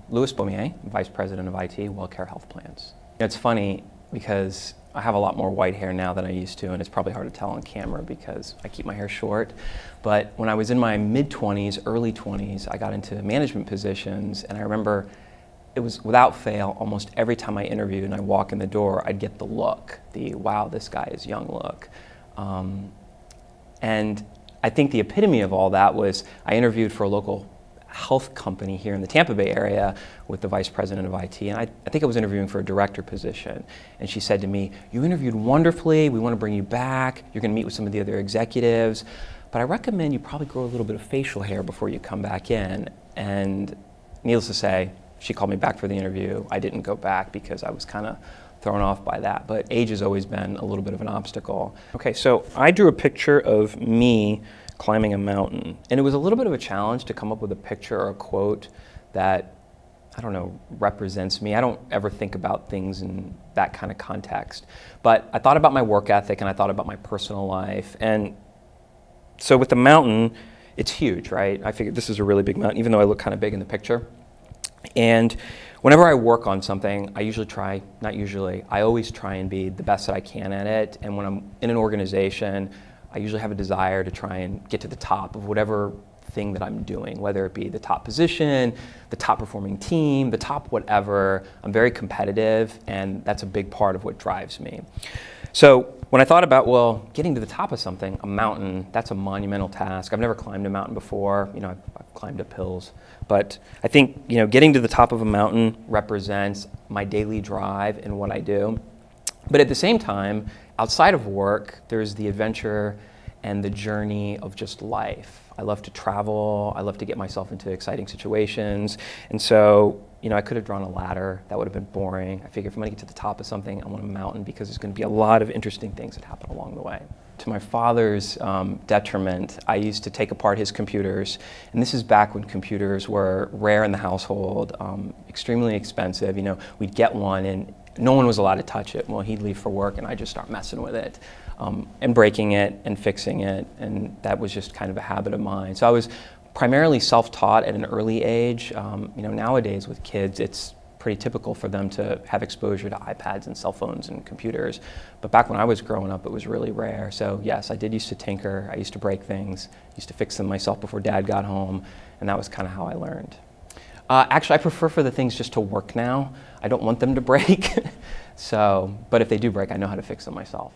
Louis Beaumier, Vice President of IT, WellCare Health Plans. It's funny because I have a lot more white hair now than I used to, and it's probably hard to tell on camera because I keep my hair short. But when I was in my mid-20s, early 20s, I got into management positions, and I remember it was without fail, almost every time I interviewed and I walk in the door, I'd get the look, the wow, this guy is young look. And I think the epitome of all that was I interviewed for a local health company here in the Tampa Bay area with the vice president of IT, and I think I was interviewing for a director position. And she said to me, "You interviewed wonderfully, we want to bring you back, you're going to meet with some of the other executives, but I recommend you probably grow a little bit of facial hair before you come back in." And needless to say, she called me back for the interview. I didn't go back because I was kind of thrown off by that, but age has always been a little bit of an obstacle. Okay, so I drew a picture of me climbing a mountain, and it was a little bit of a challenge to come up with a picture or a quote that, I don't know, represents me. I don't ever think about things in that kind of context, but I thought about my work ethic and I thought about my personal life. And so with the mountain, it's huge, right? I figured this is a really big mountain, even though I look kind of big in the picture. And whenever I work on something, I usually try, not usually, I always try and be the best that I can at it. And when I'm in an organization, I usually have a desire to try and get to the top of whatever thing that I'm doing, whether it be the top position, the top performing team, the top whatever. I'm very competitive, and that's a big part of what drives me. So when I thought about, well, getting to the top of something, a mountain, that's a monumental task. I've never climbed a mountain before. You know, I've climbed up hills. But I think, you know, getting to the top of a mountain represents my daily drive in what I do. But at the same time, outside of work, there's the adventure and the journey of just life. I love to travel. I love to get myself into exciting situations. And so, you know, I could have drawn a ladder. That would have been boring. I figured if I'm going to get to the top of something, I want a mountain because there's going to be a lot of interesting things that happen along the way. To my father's detriment, I used to take apart his computers. And this is back when computers were rare in the household, extremely expensive. You know, we'd get one and no one was allowed to touch it. Well, he'd leave for work and I'd just start messing with it and breaking it and fixing it. And that was just kind of a habit of mine. So I was primarily self-taught at an early age. You know, nowadays with kids, it's pretty typical for them to have exposure to iPads and cell phones and computers. But back when I was growing up, it was really rare. So yes, I did used to tinker. I used to break things, used to fix them myself before Dad got home. And that was kind of how I learned. Actually, I prefer for the things just to work now. I don't want them to break. So, but if they do break, I know how to fix them myself.